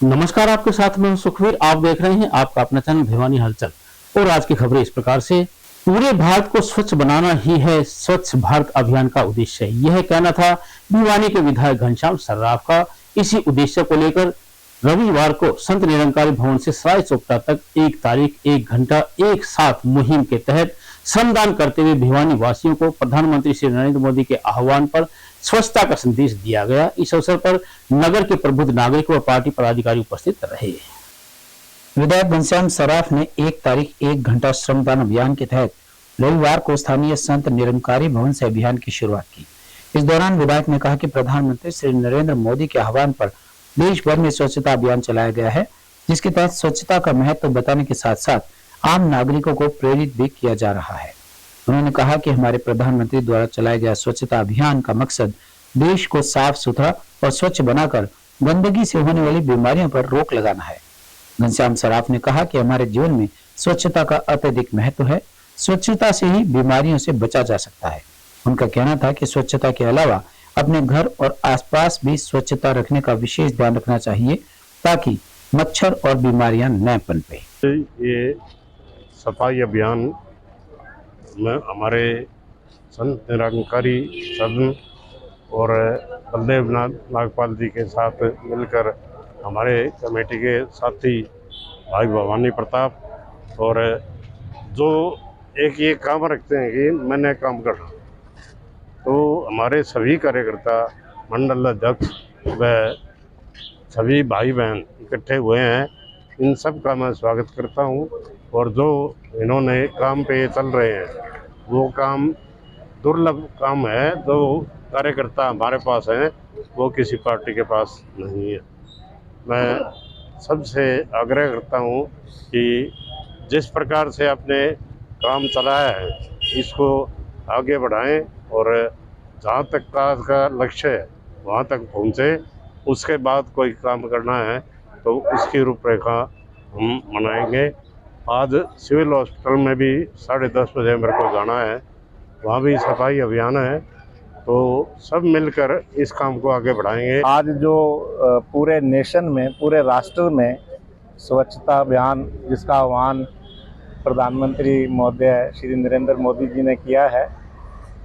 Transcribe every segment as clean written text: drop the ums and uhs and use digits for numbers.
नमस्कार, आपके साथ में हूं सुखवीर। आप देख रहे हैं आपका अपना चैनल भिवानी हलचल। और आज की खबरें इस प्रकार से। पूरे भारत को स्वच्छ बनाना ही है स्वच्छ भारत अभियान का उद्देश्य। यह कहना था भिवानी के विधायक घनश्याम सर्राफ का। इसी उद्देश्य को लेकर रविवार को संत निरंकारी भवन से सराय चौपटा तक 1 तारीख 1 घंटा एक साथ मुहिम के तहत श्रमदान करते हुए भिवानी वासियों को प्रधानमंत्री श्री नरेंद्र मोदी के आह्वान पर स्वच्छता का संदेश दिया गया। इस अवसर पर नगर के प्रबुद्ध नागरिक व पार्टी पदाधिकारी उपस्थित रहे। विधायक घनश्याम सर्राफ ने 1 तारीख 1 घंटा श्रमदान अभियान के तहत रविवार को स्थानीय संत निरंकारी भवन से अभियान की शुरुआत की। इस दौरान विधायक ने कहा कि प्रधानमंत्री श्री नरेंद्र मोदी के आह्वान पर देश भर में स्वच्छता अभियान चलाया गया है, जिसके तहत स्वच्छता का महत्व बताने के साथ साथ आम नागरिकों को प्रेरित भी किया जा रहा है। उन्होंने कहा कि हमारे प्रधानमंत्री द्वारा चलाया गया स्वच्छता अभियान का मकसद देश को साफ सुथरा और स्वच्छ बनाकर गंदगी से होने वाली बीमारियों पर रोक लगाना है। घनश्याम सर्राफ ने कहा कि हमारे जीवन में स्वच्छता का अत्यधिक महत्व है। स्वच्छता से ही बीमारियों से बचा जा सकता है। उनका कहना था कि स्वच्छता के अलावा अपने घर और आसपास भी स्वच्छता रखने का विशेष ध्यान रखना चाहिए, ताकि मच्छर और बीमारियां न पनपे। ये सफाई अभियान में हमारे संत निरंकारी सदन और बलदेव नागपाल जी के साथ मिलकर हमारे कमेटी के साथी भाई भवानी प्रताप और जो एक ये काम रखते हैं कि मैंने काम करना, तो हमारे सभी कार्यकर्ता, मंडल अध्यक्ष व सभी भाई बहन इकट्ठे हुए हैं। इन सब का मैं स्वागत करता हूं। और जो इन्होंने काम पे चल रहे हैं वो काम दुर्लभ काम है, जो कार्यकर्ता हमारे पास हैं वो किसी पार्टी के पास नहीं है। मैं सबसे आग्रह करता हूं कि जिस प्रकार से आपने काम चलाया है इसको आगे बढ़ाएं और जहाँ तक का लक्ष्य है वहाँ तक पहुँचे। उसके बाद कोई काम करना है तो उसकी रूपरेखा हम बनाएंगे। आज सिविल हॉस्पिटल में भी 10:30 बजे मेरे को जाना है, वहाँ भी सफाई अभियान है, तो सब मिलकर इस काम को आगे बढ़ाएंगे। आज जो पूरे नेशन में, पूरे राष्ट्र में स्वच्छता अभियान जिसका आह्वान प्रधानमंत्री महोदय श्री नरेंद्र मोदी जी ने किया है,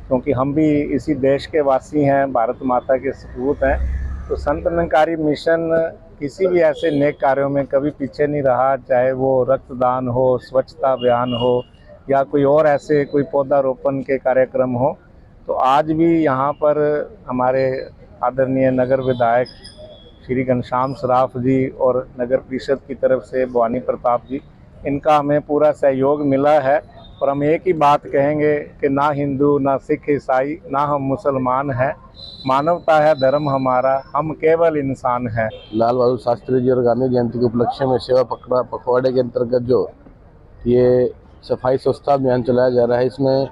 क्योंकि हम भी इसी देश के वासी हैं, भारत माता के सपूत हैं, तो संत निरंकारी मिशन किसी भी ऐसे नेक कार्यों में कभी पीछे नहीं रहा, चाहे वो रक्तदान हो, स्वच्छता अभियान हो या कोई और ऐसे कोई पौधारोपण के कार्यक्रम हो। तो आज भी यहाँ पर हमारे आदरणीय नगर विधायक श्री घनश्याम सर्राफ जी और नगर परिषद की तरफ से भवानी प्रताप जी, इनका हमें पूरा सहयोग मिला है। और हम एक ही बात कहेंगे कि ना हिंदू, ना सिख, ईसाई, ना हम मुसलमान हैं, मानवता है धर्म हमारा, हम केवल इंसान हैं। लाल बहादुर शास्त्री जी और गांधी जयंती के उपलक्ष्य में सेवा पखवाड़े के अंतर्गत जो ये सफाई स्वच्छता अभियान चलाया जा रहा है, इसमें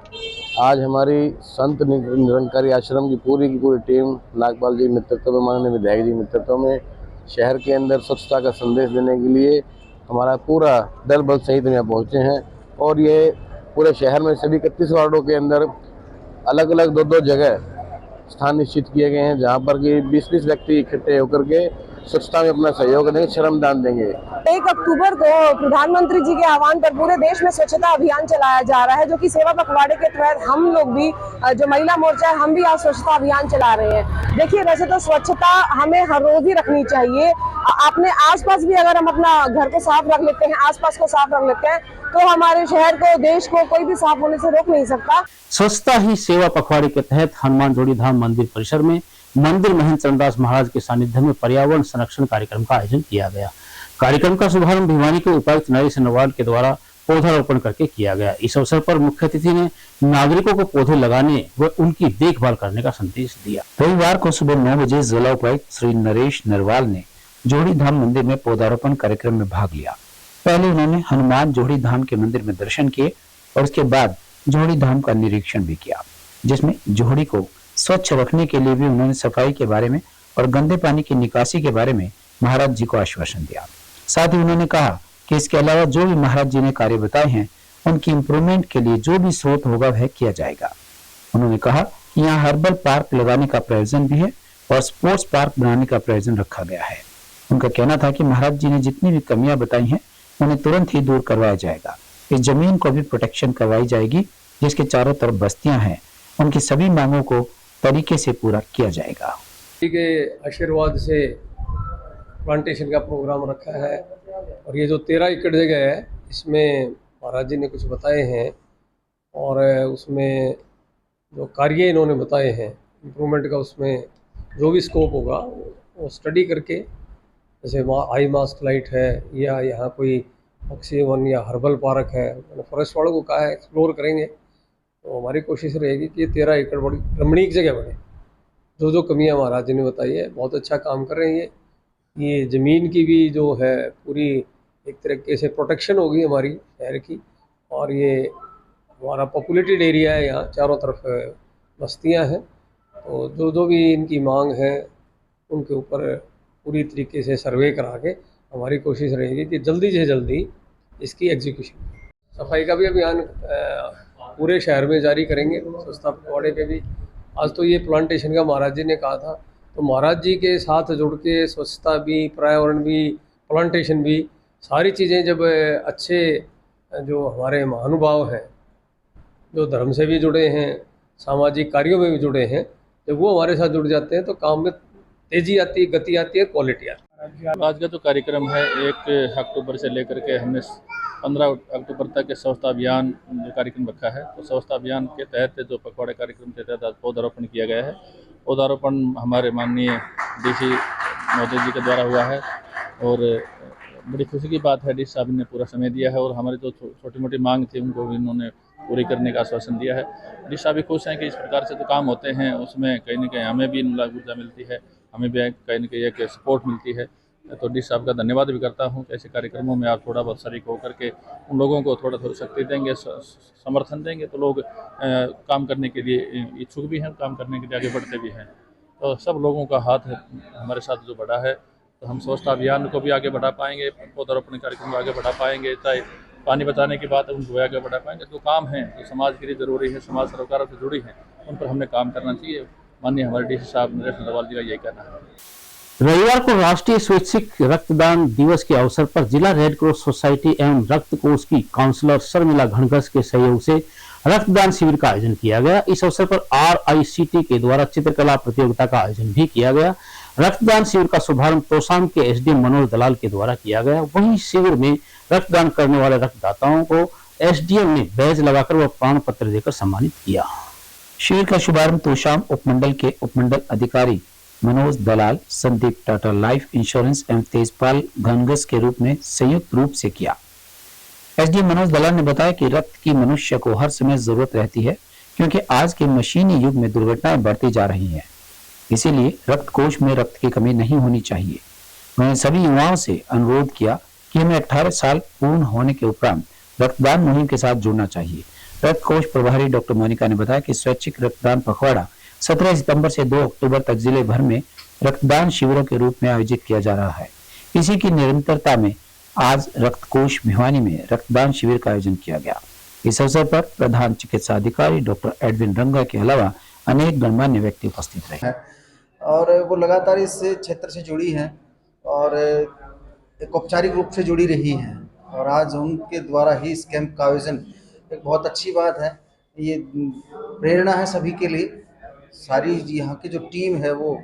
आज हमारी संत निरंकारी आश्रम की पूरी टीम नागपाल जी नेतृत्व में, माननीय विधायक जी नेतृत्व में शहर के अंदर स्वच्छता का संदेश देने के लिए हमारा पूरा दल बल सहित यहाँ पहुँचे हैं। और ये पूरे शहर में सभी 31 वार्डों के अंदर अलग अलग 2-2 जगह स्थान निश्चित किए गए हैं, जहाँ पर कि 20-20 व्यक्ति इकट्ठे होकर के स्वच्छता में अपना सहयोग देंगे, श्रमदान देंगे। 1 अक्टूबर को प्रधानमंत्री जी के आह्वान पर पूरे देश में स्वच्छता अभियान चलाया जा रहा है, जो कि सेवा पखवाड़े के तहत हम लोग भी, जो महिला मोर्चा है, हम भी आज स्वच्छता अभियान चला रहे हैं। देखिए, वैसे तो स्वच्छता हमें हर रोज ही रखनी चाहिए। अपने आसपास भी अगर हम अपना घर को साफ रख लेते हैं, आसपास को साफ रख लेते हैं, तो हमारे शहर को, देश को कोई भी साफ होने से रोक नहीं सकता। स्वच्छता ही सेवा पखवाड़े के तहत हनुमान जोड़ी धाम मंदिर परिसर में मंदिर महंत चरणदास महाराज के सानिध्य में पर्यावरण संरक्षण कार्यक्रम का आयोजन किया गया। कार्यक्रम का शुभारंभ भिवानी के उपायुक्त नरेश नरवाल के द्वारा पौधारोपण करके किया गया। इस अवसर पर मुख्य अतिथि ने नागरिकों को पौधे लगाने व उनकी देखभाल करने का संदेश दिया। रविवार को सुबह 9 बजे जिला उपायुक्त श्री नरेश नरवाल ने जोड़ी धाम मंदिर में पौधारोपण कार्यक्रम में भाग लिया। पहले उन्होंने हनुमान जोड़ी धाम के मंदिर में दर्शन किए और उसके बाद जोड़ी धाम का निरीक्षण भी किया, जिसमें जोड़ी को स्वच्छ रखने के लिए भी उन्होंने सफाई के बारे में और गंदे पानी की निकासी के बारे में महाराज जी को आश्वासन दिया। साथ ही उन्होंने कहा कि इसके अलावा जो भी महाराज जी ने कार्य बताए हैं, उनकी इम्प्रूवमेंट के लिए जो भी स्रोत होगा वह किया जाएगा। उन्होंने कहा कि यहाँ हर्बल पार्क लगाने का प्रायोजन भी है और स्पोर्ट्स पार्क बनाने का प्रायोजन रखा गया है। उनका कहना था कि महाराज जी ने जितनी भी कमियां बताई हैं उन्हें तुरंत ही दूर करवाया जाएगा। इस जमीन को भी प्रोटेक्शन करवाई जाएगी, जिसके चारों तरफ बस्तियां हैं, उनकी सभी मांगों को तरीके से पूरा किया जाएगा। के आशीर्वाद से प्लांटेशन का प्रोग्राम रखा है और ये जो 13 एकड़ जगह है इसमें महाराज जी ने कुछ बताए हैं और उसमें जो कार्य इन्होंने बताए हैं इम्प्रूवमेंट का, उसमें जो भी स्कोप होगा वो स्टडी करके, जैसे वहाँ हाई मास्ट लाइट है या यहाँ कोई ऑक्सीवन या हर्बल पार्क है, फॉरेस्ट वालों को कहा है एक्सप्लोर करेंगे। तो हमारी कोशिश रहेगी कि 13 एकड़ बड़ी रमणीक जगह बने। जो जो कमियाँ महाराज जी ने बताई है, बहुत अच्छा काम कर रहे हैं। ये ज़मीन की भी जो है पूरी एक तरीके से प्रोटेक्शन होगी हमारी शहर की, और ये हमारा पॉपुलेटेड एरिया है, यहाँ चारों तरफ बस्तियाँ हैं। तो जो जो भी इनकी मांग है उनके ऊपर पूरी तरीके से सर्वे करा के हमारी कोशिश रहेगी कि जल्दी से जल्दी इसकी एग्जीक्यूशन। सफाई का भी अभियान पूरे शहर में जारी करेंगे, स्वच्छता पखवाड़े पे भी। आज तो ये प्लांटेशन का महाराज जी ने कहा था, तो महाराज जी के साथ जुड़ के स्वच्छता भी, पर्यावरण भी, प्लांटेशन भी, सारी चीज़ें जब अच्छे जो हमारे महानुभाव हैं जो धर्म से भी जुड़े हैं, सामाजिक कार्यों में भी जुड़े हैं, जब वो हमारे साथ जुड़ जाते हैं तो काम में तेज़ी आती है, गति आती है, क्वालिटी आती है। आज का जो कार्यक्रम है 1 अक्टूबर से लेकर के हमने 15 अक्टूबर तक के स्वच्छता अभियान जो कार्यक्रम रखा है। तो स्वच्छता अभियान के तहत जो पखवाड़े कार्यक्रम के तहत आज पौधारोपण किया गया है। पौधारोपण हमारे माननीय डीसी मोदी जी के द्वारा हुआ है और बड़ी खुशी की बात है, डीसी साहब ने पूरा समय दिया है और हमारी जो छोटी मोटी मांग थी उनको भी इन्होंने पूरी करने का आश्वासन दिया है। डीसी साहब भी खुश हैं कि इस प्रकार से जो काम होते हैं उसमें कहीं ना कहीं हमें भी ऊर्जा मिलती है, हमें भी कहीं ना कहीं एक सपोर्ट मिलती है। तो डी साहब का धन्यवाद भी करता हूँ कि ऐसे कार्यक्रमों में आप थोड़ा बहुत शरीक होकर के उन लोगों को थोड़ा शक्ति देंगे, समर्थन देंगे, तो लोग काम करने के लिए इच्छुक भी हैं, काम करने के लिए आगे बढ़ते भी हैं। तो सब लोगों का हाथ हमारे साथ जो बढ़ा है, तो हम स्वच्छता अभियान को भी आगे बढ़ा पाएंगे, पौधारोपण कार्यक्रम को आगे बढ़ा पाएंगे, चाहे पानी बचाने की बात है उनको आगे बढ़ा पाएंगे। जो काम है जो समाज के लिए ज़रूरी है, समाज सरोकारों से जुड़ी हैं, उन पर हमने काम करना चाहिए। माननीय हमारे डीसी साहब नरेश नरवाल जी का यही कहना है। रविवार को राष्ट्रीय स्वैच्छिक रक्तदान दिवस के अवसर पर जिला रेड क्रॉस सोसाइटी एवं रक्त कोष की काउंसलर शर्मिला घनघस के सहयोग से रक्तदान शिविर का आयोजन किया गया। इस अवसर पर RICT के द्वारा चित्रकला प्रतियोगिता का आयोजन भी किया गया। रक्तदान शिविर का शुभारंभ तोशाम के SDM मनोज दलाल के द्वारा किया गया। वहीं शिविर में रक्तदान करने वाले रक्तदाताओं को SDM ने बैज लगाकर व प्रमाण पत्र देकर सम्मानित किया। शिविर का शुभारंभ तोशाम उपमंडल के उपमंडल अधिकारी मनोज दलाल, संदीप टाटा लाइफ इंश्योरेंस एवं तेजपाल घनघस के रूप में संयुक्त रूप से किया। SDM मनोज दलाल ने बताया कि रक्त की मनुष्य को हर समय जरूरत रहती है, क्योंकि आज के मशीनी युग में दुर्घटनाएं बढ़ती जा रही हैं। इसीलिए रक्त कोष में रक्त की कमी नहीं होनी चाहिए। उन्होंने सभी युवाओं से अनुरोध किया कि हमें 18 साल पूर्ण होने के उपरांत रक्तदान मुहिम के साथ जुड़ना चाहिए। रक्त कोष प्रभारी डॉक्टर मोनिका ने बताया कि स्वैच्छिक रक्तदान पखवाड़ा 17 सितंबर से 2 अक्टूबर तक जिले भर में रक्तदान शिविरों के रूप में आयोजित किया जा रहा है। इसी की निरंतरता में आज रक्त कोष भिवानी में रक्तदान शिविर का आयोजन किया गया। इस अवसर पर प्रधान चिकित्सा अधिकारी डॉक्टर एडविन रंगा के अलावा अनेक गणमान्य व्यक्ति उपस्थित रहे और वो लगातार इस क्षेत्र से जुड़ी हैं और एक औपचारिक रूप से जुड़ी रही हैं, और आज उनके द्वारा ही इस कैंप का आयोजन एक बहुत अच्छी बात है। ये प्रेरणा है सभी के लिए। सारी यहाँ की जो टीम है वो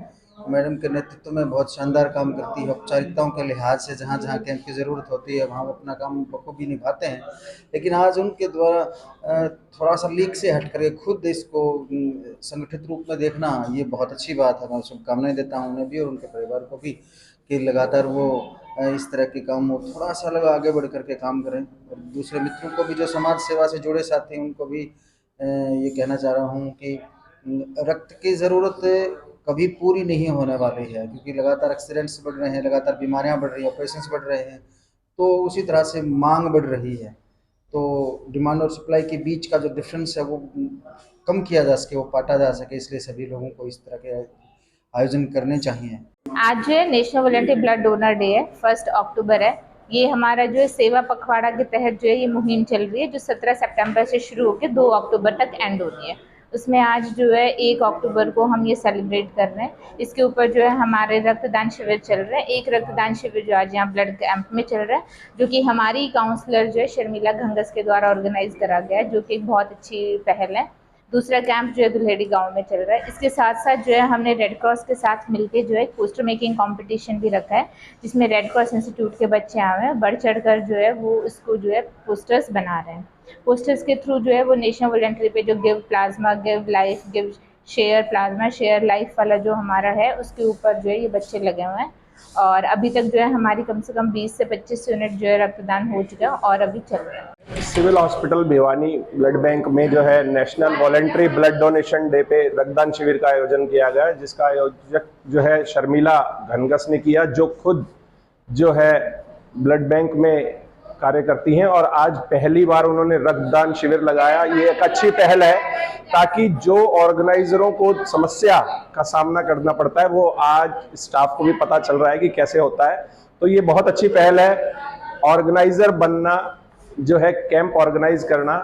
मैडम के नेतृत्व में बहुत शानदार काम करती है। औपचारिकताओं के लिहाज से जहाँ जहाँ कैंप की ज़रूरत होती है वहाँ वो अपना काम बखूबी निभाते हैं, लेकिन आज उनके द्वारा थोड़ा सा लीक से हट कर खुद इसको संगठित रूप में देखना ये बहुत अच्छी बात है। मैं शुभकामनाएं देता हूँ उन्हें भी और उनके परिवार को भी कि लगातार वो इस तरह के काम वो थोड़ा सा अलग आगे बढ़ करके काम करें। और दूसरे मित्रों को भी जो समाज सेवा से जुड़े साथी उनको भी ये कहना चाह रहा हूँ कि रक्त की ज़रूरत कभी पूरी नहीं होने वाली है, क्योंकि लगातार एक्सीडेंट्स बढ़ रहे हैं, लगातार बीमारियां बढ़ रही हैं, ऑपरेशंस बढ़ रहे हैं, तो उसी तरह से मांग बढ़ रही है। तो डिमांड और सप्लाई के बीच का जो डिफरेंस है वो कम किया जा सके, वो पाटा जा सके, इसलिए सभी लोगों को इस तरह के आयोजन करने चाहिए। आज जो है national volunteer blood donor day है, 1 अक्टूबर है। ये हमारा जो है सेवा पखवाड़ा के तहत जो है ये मुहिम चल रही है, जो 17 सितंबर से शुरू होकर 2 अक्टूबर तक एंड होनी है। उसमें आज जो है 1 अक्टूबर को हम ये सेलिब्रेट कर रहे हैं। इसके ऊपर जो है हमारे रक्तदान शिविर चल रहे हैं। एक रक्तदान शिविर जो आज यहाँ ब्लड कैंप में चल रहा है, जो कि हमारी काउंसलर जो है शर्मिला घंगस के द्वारा ऑर्गेनाइज करा गया है, जो कि एक बहुत अच्छी पहल है। दूसरा कैंप जो है दुल्हेड़ी गांव में चल रहा है। इसके साथ साथ जो है हमने रेड क्रॉस के साथ मिलके जो है पोस्टर मेकिंग कंपटीशन भी रखा है, जिसमें रेड क्रॉस इंस्टीट्यूट के बच्चे आए हैं, बढ़ चढ़कर जो है वो इसको जो है पोस्टर्स बना रहे हैं। पोस्टर्स के थ्रू जो है वो नेशनल वॉलंटरी पे जो give plasma, give life, give share plasma, share life वाला जो हमारा है, उसके ऊपर जो है ये बच्चे लगे हुए हैं। और अभी तक जो है हमारी कम से कम 20 से 25 यूनिट जो है रक्तदान हो चुका है और अभी चल रहा है। Civil hospital Bhiwani blood bank में जो है national voluntary blood donation day पे रक्तदान शिविर का आयोजन किया गया, जिसका आयोजक जो है शर्मिला घनगस ने किया, जो खुद जो है ब्लड बैंक में कार्य करती हैं और आज पहली बार उन्होंने रक्तदान शिविर लगाया। ये एक अच्छी पहल है ताकि जो ऑर्गेनाइजरों को समस्या का सामना करना पड़ता है वो आज स्टाफ को भी पता चल रहा है कि कैसे होता है। तो ये बहुत अच्छी पहल है। ऑर्गेनाइजर बनना जो है, कैंप ऑर्गेनाइज करना,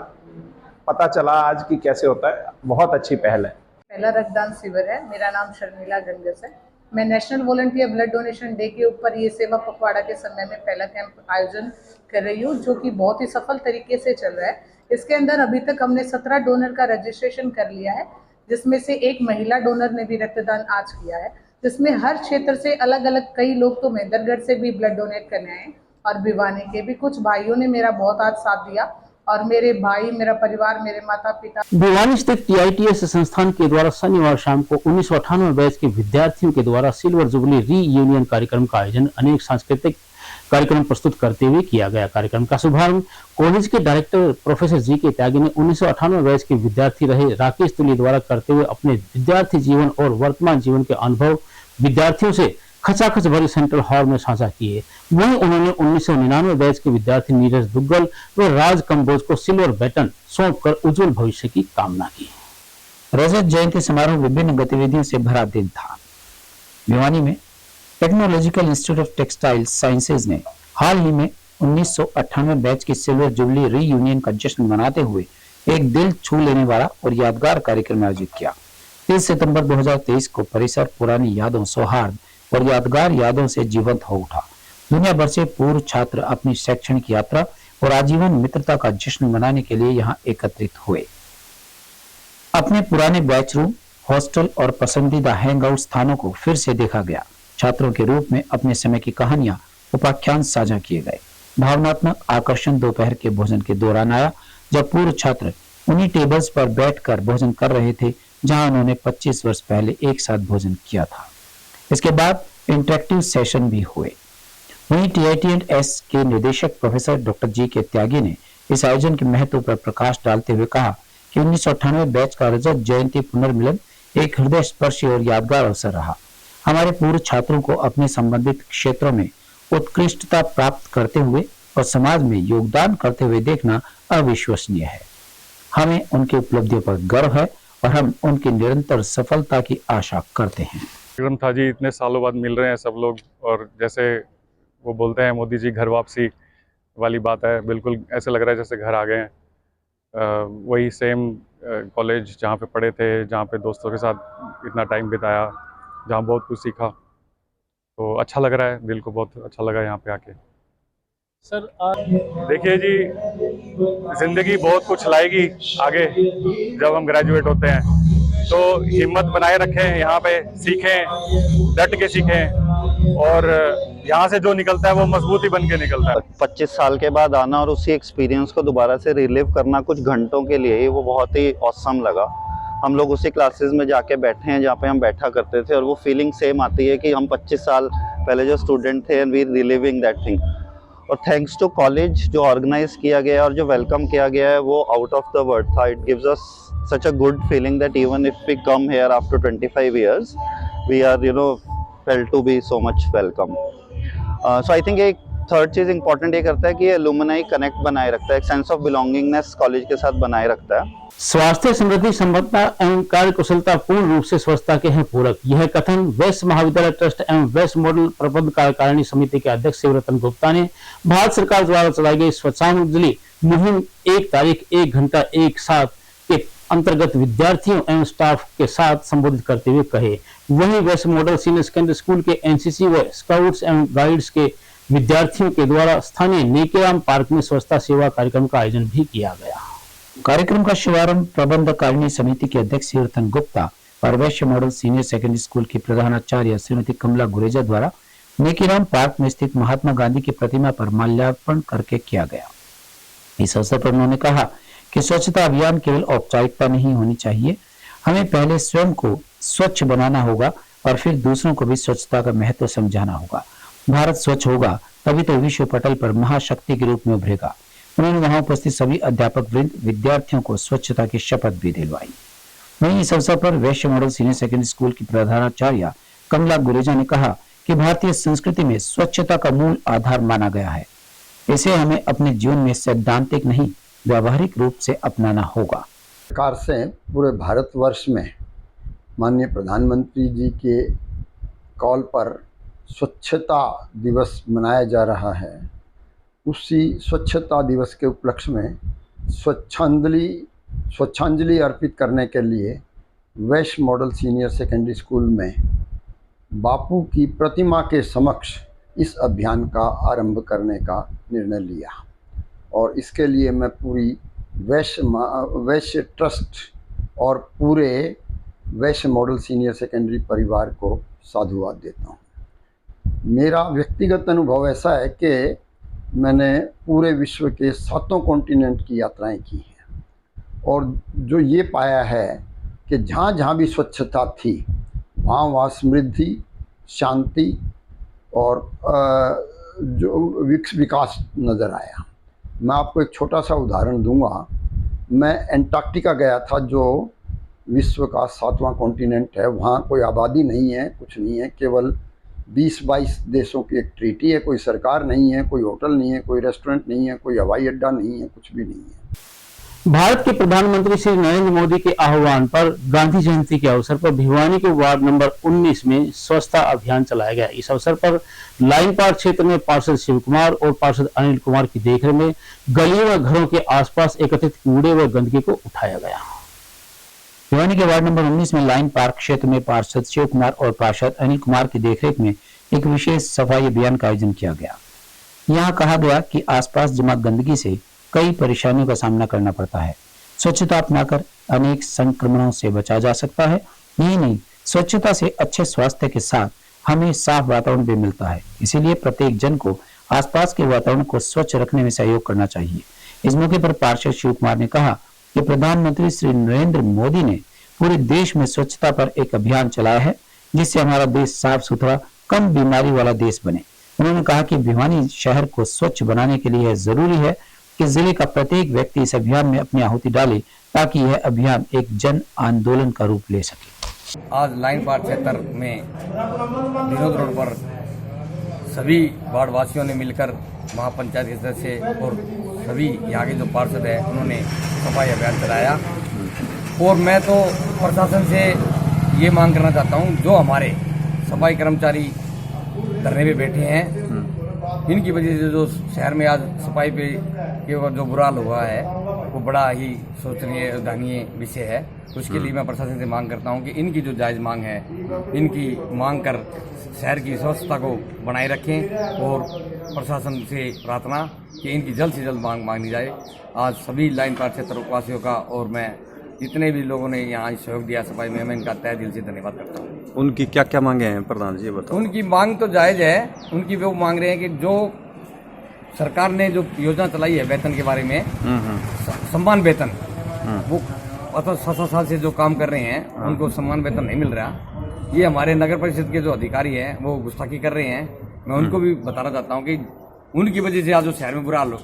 पता चला आज कि कैसे होता है, बहुत अच्छी पहल है। पहला रक्तदान शिविर है। मेरा नाम शर्मिला घनगस है। मैं national volunteer blood donation day के ऊपर ये सेवा पखवाड़ा के समय में पहला कैंप आयोजन कर रही हूँ, जो कि बहुत ही सफल तरीके से चल रहा है। इसके अंदर अभी तक हमने 17 डोनर का रजिस्ट्रेशन कर लिया है, जिसमें से एक महिला डोनर ने भी रक्तदान आज किया है, जिसमें हर क्षेत्र से अलग अलग कई लोग तो महेंद्रगढ़ से भी ब्लड डोनेट करने आए और भिवानी के भी कुछ भाइयों ने मेरा बहुत आज साथ दिया और मेरे भाई, मेरा परिवार, मेरे माता पिता। भिवानी स्थित TITS संस्थान के द्वारा शनिवार शाम को 1998 बैच के विद्यार्थियों के द्वारा सिल्वर जुबली रीयूनियन कार्यक्रम का आयोजन अनेक सांस्कृतिक कार्यक्रम प्रस्तुत करते हुए किया गया। कार्यक्रम का शुभारंभ कॉलेज के डायरेक्टर प्रोफेसर GK त्यागी ने 1998 बैच के विद्यार्थी रहे राकेश तुली द्वारा करते हुए अपने विद्यार्थी जीवन और वर्तमान जीवन के अनुभव विद्यार्थियों से खचाखच भरे सेंट्रल हॉल में साझा किए। वहीं उन्होंने 1999 बैच के विद्यार्थी नीरज दुग्गल व राज कंबोज को सिल्वर बैटन सौंपकर उज्जवल भविष्य की कामना की। रजत जयंती समारोह विभिन्न गतिविधियों से भरा दिन था। भिवानी में technological institute of textile sciences ने हाल ही में 1998 बैच की सिल्वर जुबली रीयूनियन का जश्न मनाते हुए एक दिल छू लेने वाला और यादगार कार्यक्रम आयोजित किया। 30 सितंबर 2023 को परिसर पुरानी यादों, सौहार्द और यादगार यादों से जीवंत हो उठा। दुनिया भर से पूर्व छात्र अपनी शैक्षणिक यात्रा और आजीवन मित्रता का जश्न मनाने के लिए यहाँ एकत्रित हुए। अपने पुराने बैच रूम, हॉस्टल और पसंदीदा हैंगआउट स्थानों को फिर से देखा गया। छात्रों के रूप में अपने समय की कहानियां, उपाख्यान साझा किए गए। भावनात्मक आकर्षण दोपहर के भोजन के दौरान आया, जब पूर्व छात्र उन्हीं टेबल्स पर बैठकर भोजन कर रहे थे जहां उन्होंने 25 वर्ष पहले एक साथ भोजन किया था। इसके बाद इंटरेक्टिव सेशन भी हुए। वहीं TITS के निदेशक प्रोफेसर डॉक्टर GK त्यागी ने इस आयोजन के महत्व पर प्रकाश डालते हुए कहा कि 1998 बैच का रजत जयंती पुनर्मिलन एक हृदय स्पर्शी और यादगार अवसर रहा। हमारे पूर्व छात्रों को अपने संबंधित क्षेत्रों में उत्कृष्टता प्राप्त करते हुए और समाज में योगदान करते हुए देखना अविश्वसनीय है। हमें उनकी उपलब्धियों पर गर्व है और हम उनकी निरंतर सफलता की आशा करते हैं। विक्रम था जी, इतने सालों बाद मिल रहे हैं सब लोग, और जैसे वो बोलते हैं मोदी जी घर वापसी वाली बात है, बिल्कुल ऐसे लग रहा है जैसे घर आ गए हैं। वही सेम कॉलेज जहाँ पे पढ़े थे, जहाँ पे दोस्तों के साथ इतना टाइम बिताया, जहाँ बहुत कुछ सीखा, तो अच्छा लग रहा है, दिल को बहुत अच्छा लगा यहाँ पे आके। सर देखिए जी, जिंदगी बहुत कुछ लाएगी आगे जब हम ग्रेजुएट होते हैं, तो हिम्मत बनाए रखें, यहाँ पे सीखें, डट के सीखें, और यहाँ से जो निकलता है वो मजबूती बन के निकलता है। 25 साल के बाद आना और उसी एक्सपीरियंस को दोबारा से रिलीव करना कुछ घंटों के लिए ही, वो बहुत ही ऑसम लगा। हम लोग उसी क्लासेस में जाके बैठे हैं जहाँ पे हम बैठा करते थे, और वो फीलिंग सेम आती है कि हम 25 साल पहले जो स्टूडेंट थे, and we relieving that thing. और थैंक्स टू कॉलेज, जो ऑर्गेनाइज किया गया और जो वेलकम किया गया है, वो आउट ऑफ द वर्ड था। It gives us such a good feeling that even if we come here after 25 years, we are, felt to be so much welcome. So I think एक third चीज important ये करता है कि alumni connect बनाए रखता है, एक सेंस ऑफ बिलोंगिंगनेस कॉलेज के साथ बनाए रखता है। स्वास्थ्य, समृद्धि, संपन्नता एवं कार्य कुशलता पूर्ण रूप से स्वच्छता के हैं पूरक। यह कथन वेस्ट महाविद्यालय ट्रस्ट एवं वेस्ट मॉडल प्रबंध कार्यकारिणी समिति के अध्यक्ष शिवरतन गुप्ता ने भारत सरकार द्वारा चलाई गई स्वच्छांजलि मुहिम 1 तारीख 1 घंटा 1 साथ के अंतर्गत विद्यार्थियों एवं स्टाफ के साथ संबोधित करते हुए कहे। वहीं वैश्य मॉडल सीनियर सेकेंडरी स्कूल के एनसीसी व स्काउट्स एवं गाइड्स के विद्यार्थियों के द्वारा स्थानीय नेकेराम पार्क में स्वच्छता सेवा कार्यक्रम का आयोजन भी किया गया। कार्यक्रम का शुभारंभ प्रबंधकारिणी समिति के अध्यक्ष कीर्तन गुप्ता और वैश्य मॉडल सीनियर सेकेंडरी स्कूल की प्रधानाचार्य श्रीमती कमला गुरेजा द्वारा नेकीराम पार्क में स्थित महात्मा गांधी की प्रतिमा पर माल्यार्पण करके किया गया। इस अवसर पर उन्होंने कहा कि स्वच्छता अभियान केवल औपचारिकता नहीं होनी चाहिए, हमें पहले स्वयं को स्वच्छ बनाना होगा और फिर दूसरों को भी स्वच्छता का महत्व समझाना होगा। भारत स्वच्छ होगा तभी तो विश्व पटल पर महाशक्ति के रूप में उभरेगा। उन्होंने वहां उपस्थित सभी अध्यापक वृंद विद्यार्थियों को स्वच्छता की शपथ भी दिलवाई। वहीं इस अवसर पर वैश्य मॉडल सीनियर सेकेंडरी स्कूल की प्रधानाचार्य कमला गुरेजा ने कहा कि भारतीय संस्कृति में स्वच्छता का मूल आधार माना गया है। इसे हमें अपने जीवन में सैद्धांतिक नहीं व्यावहारिक रूप से अपनाना होगा। प्रकार से पूरे भारतवर्ष में माननीय प्रधानमंत्री जी के कॉल पर स्वच्छता दिवस मनाया जा रहा है। उसी स्वच्छता दिवस के उपलक्ष्य में स्वच्छांजलि अर्पित करने के लिए वैश्य मॉडल सीनियर सेकेंडरी स्कूल में बापू की प्रतिमा के समक्ष इस अभियान का आरंभ करने का निर्णय लिया और इसके लिए मैं पूरी वैश्य ट्रस्ट और पूरे वैश्य मॉडल सीनियर सेकेंडरी परिवार को साधुवाद देता हूँ। मेरा व्यक्तिगत अनुभव ऐसा है कि मैंने पूरे विश्व के 7 कॉन्टिनेंट की यात्राएं की हैं और जो ये पाया है कि जहाँ जहाँ भी स्वच्छता थी वहाँ समृद्धि, शांति और जो विकास नज़र आया। मैं आपको एक छोटा सा उदाहरण दूंगा। मैं एंटार्क्टिका गया था जो विश्व का 7वां कॉन्टिनेंट है। वहाँ कोई आबादी नहीं है, कुछ नहीं है, केवल 20-22 देशों की एक ट्रीटी है। कोई सरकार नहीं है, कोई होटल नहीं है, कोई रेस्टोरेंट नहीं है, कोई हवाई अड्डा नहीं है, कुछ भी नहीं है। भारत के प्रधानमंत्री श्री नरेंद्र मोदी के आह्वान पर गांधी जयंती के अवसर पर भिवानी के वार्ड नंबर 19 में स्वच्छता अभियान चलाया गया। इस अवसर पर लाइन पार्क क्षेत्र में पार्षद शिव कुमार और पार्षद अनिल कुमार की देखरेख में गलियों व घरों के आसपास एकत्रित कूड़े व गंदगी को उठाया गया। भिवानी के वार्ड नंबर 19 में लाइन पार्क क्षेत्र में पार्षद शिव कुमार और पार्षद अनिल कुमार की देखरेख में एक विशेष सफाई अभियान का आयोजन किया गया। यहाँ कहा गया कि आसपास जमा गंदगी से कई परेशानियों का सामना करना पड़ता है। स्वच्छता अपनाकर अनेक संक्रमणों से बचा जा सकता है। यही नहीं, स्वच्छता से अच्छे स्वास्थ्य के साथ हमें साफ वातावरण भी मिलता है। इसीलिए प्रत्येक जन को आसपास के वातावरण को स्वच्छ रखने में सहयोग करना चाहिए। इस मौके पर पार्षद शिव कुमार ने कहा कि प्रधानमंत्री श्री नरेंद्र मोदी ने पूरे देश में स्वच्छता पर एक अभियान चलाया है, जिससे हमारा देश साफ सुथरा, कम बीमारी वाला देश बने। उन्होंने कहा कि भिवानी शहर को स्वच्छ बनाने के लिए जरूरी है कि जिले का प्रत्येक व्यक्ति इस अभियान में अपनी आहुति डाले ताकि यह अभियान एक जन आंदोलन का रूप ले सके। आज लाइन पार्क क्षेत्र में विनोद रोड पर सभी वार्ड वासियों ने मिलकर महापंचायत के सदस्य और सभी यहाँ के जो पार्षद है उन्होंने सफाई अभियान चलाया। और मैं तो प्रशासन से ये मांग करना चाहता हूँ, जो हमारे सफाई कर्मचारी धरने पे बैठे हैं, इनकी वजह से जो शहर में आज सफाई पे के जो बुरा हाल हुआ है वो बड़ा ही सोचनीय दानीय विषय है। उसके लिए मैं प्रशासन से मांग करता हूं कि इनकी जो जायज़ मांग है, इनकी मांग कर शहर की स्वच्छता को बनाए रखें और प्रशासन से प्रार्थना कि इनकी जल्द से जल्द मांग मांगी जाए। आज सभी लाइन पार्क क्षेत्र वासियों का और मैं जितने भी लोगों ने यहाँ सहयोग दिया सफाई में, मैं इनका तहे दिल से धन्यवाद करता हूँ। उनकी क्या क्या मांगे हैं प्रधान जी, बताओ। उनकी मांग तो जायज़ है। उनकी वो मांग रहे हैं कि जो सरकार ने जो योजना चलाई है वेतन के बारे में, सम्मान वेतन, वो 7 साल से जो काम कर रहे हैं उनको सम्मान वेतन नहीं मिल रहा। ये हमारे नगर परिषद के जो अधिकारी हैं वो गुस्ताखी कर रहे हैं। मैं उनको भी बताना चाहता हूँ कि उनकी वजह से आज जो शहर में बुरा हाल हो।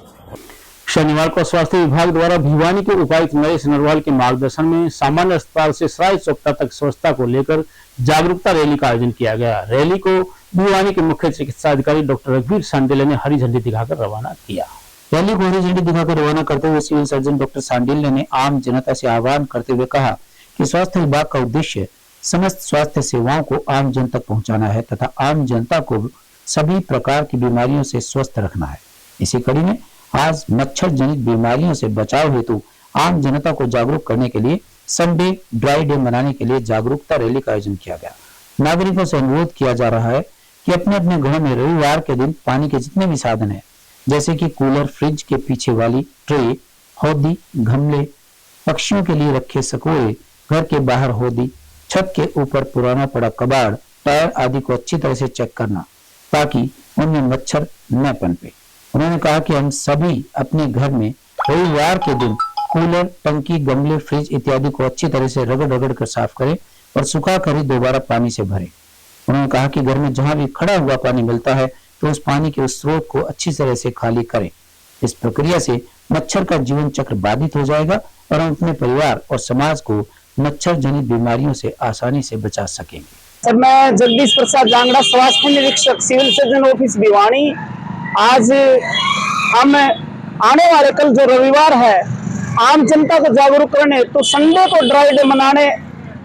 शनिवार को स्वास्थ्य विभाग द्वारा भिवानी के उपायुक्त नरेश नरवाल के मार्गदर्शन में सामान्य अस्पताल से सराय चौकता तक स्वच्छता को लेकर जागरूकता रैली का आयोजन किया गया। रैली को भिवानी के मुख्य चिकित्सा अधिकारी डॉक्टर रघुवीर सांडिल्य ने हरी झंडी दिखाकर रवाना किया। रैली को हरी झंडी दिखाकर रवाना करते हुए सिविल सर्जन डॉक्टर सांडिल्य ने आम जनता से आह्वान करते हुए कहा कि स्वास्थ्य विभाग का उद्देश्य समस्त स्वास्थ्य सेवाओं को आम जन तक पहुंचाना है तथा आम जनता को सभी प्रकार की बीमारियों से स्वस्थ रखना है। इसी कड़ी में आज मच्छर जनित बीमारियों से बचाव हेतु आम जनता को जागरूक करने के लिए संडे ड्राई डे मनाने के लिए जागरूकता रैली का आयोजन किया गया। नागरिकों से अनुरोध किया जा रहा है कि अपने अपने घरों में रविवार के दिन पानी के जितने भी साधन है, जैसे कि कूलर, फ्रिज के पीछे वाली ट्रे, हौदी, गमले, पक्षियों के लिए रखे सकोए, घर के बाहर हौदी, छत के ऊपर पुराना पड़ा कबाड़, टायर आदि को अच्छी तरह से चेक करना ताकि उनमें मच्छर न पनपे। उन्होंने कहा कि हम सभी अपने घर में रविवार के दिन कूलर, टंकी, गमले, फ्रिज इत्यादि को अच्छी तरह से रगड़ रगड़ कर साफ करें और सुखा कर ही दोबारा पानी से भरें। उन्होंने कहा कि घर में जहां भी खड़ा हुआ पानी मिलता है तो उस पानी के उस स्रोत को अच्छी तरह से खाली करें। इस प्रक्रिया से मच्छर का जीवन चक्र बाधित हो जाएगा और हम अपने परिवार और समाज को मच्छर जनित बीमारियों से आसानी से बचा सकेंगे। सर, मैं जगदीश प्रसाद जांगड़ा, स्वास्थ्य निरीक्षक, सिविल सर्जन ऑफिस भिवानी। आज हम आने वाले कल जो रविवार है, आम जनता को जागरूक करने तो संडे को ड्राई डे मनाने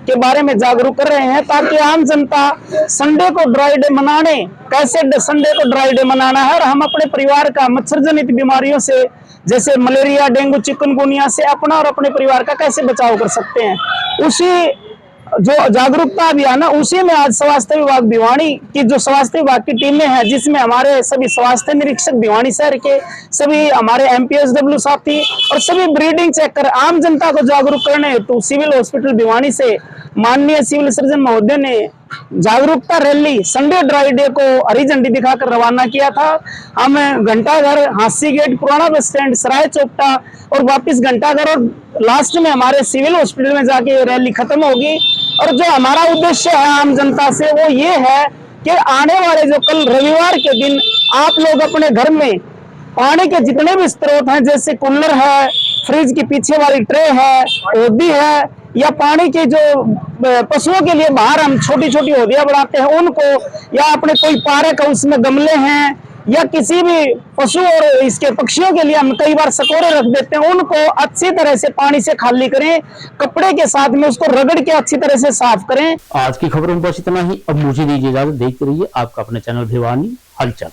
के बारे में जागरूक कर रहे हैं, ताकि आम जनता संडे को ड्राई डे मनाने, कैसे संडे को ड्राई डे मनाना है और हम अपने परिवार का मच्छर जनित बीमारियों से जैसे मलेरिया, डेंगू, चिकनगुनिया से अपना और अपने परिवार का कैसे बचाव कर सकते हैं, उसी जो जागरूकता अभियान है उसी में आज स्वास्थ्य विभाग भिवानी की जो स्वास्थ्य विभाग की टीमें हैं, जिसमें हमारे सभी स्वास्थ्य निरीक्षक भिवानी शहर के, सभी हमारे MPSW साथी और सभी ब्रीडिंग चेकर आम जनता को जागरूक करने हेतु सिविल हॉस्पिटल भिवानी से माननीय सिविल सर्जन महोदय ने जागरूकता रैली संडे ड्राई डे को हरी झंडी दिखाकर रवाना किया था। हम घंटाघर, हांसी गेट, पुराना बस स्टैंड, सराय चौपटा और वापस घंटाघर और लास्ट में हमारे सिविल हॉस्पिटल में जाके रैली खत्म होगी। और जो हमारा उद्देश्य है आम जनता से वो ये है कि आने वाले जो कल रविवार के दिन आप लोग अपने घर में पानी के जितने भी स्रोत हैं, जैसे कूलर है, फ्रिज के पीछे वाली ट्रे है, हौदी है, या पानी के जो पशुओं के लिए बाहर हम छोटी छोटी हौदियां बनाते हैं उनको, या अपने कोई पार्क है उसमें गमले हैं, या किसी भी पशु और इसके पक्षियों के लिए हम कई बार सकोरे रख देते हैं, उनको अच्छी तरह से पानी से खाली करें, कपड़े के साथ में उसको रगड़ के अच्छी तरह से साफ करें। आज की खबरों में बस इतना ही। अब मुझे दीजिए इजाजत। देखते रहिए आपका अपना चैनल भिवानी हलचल।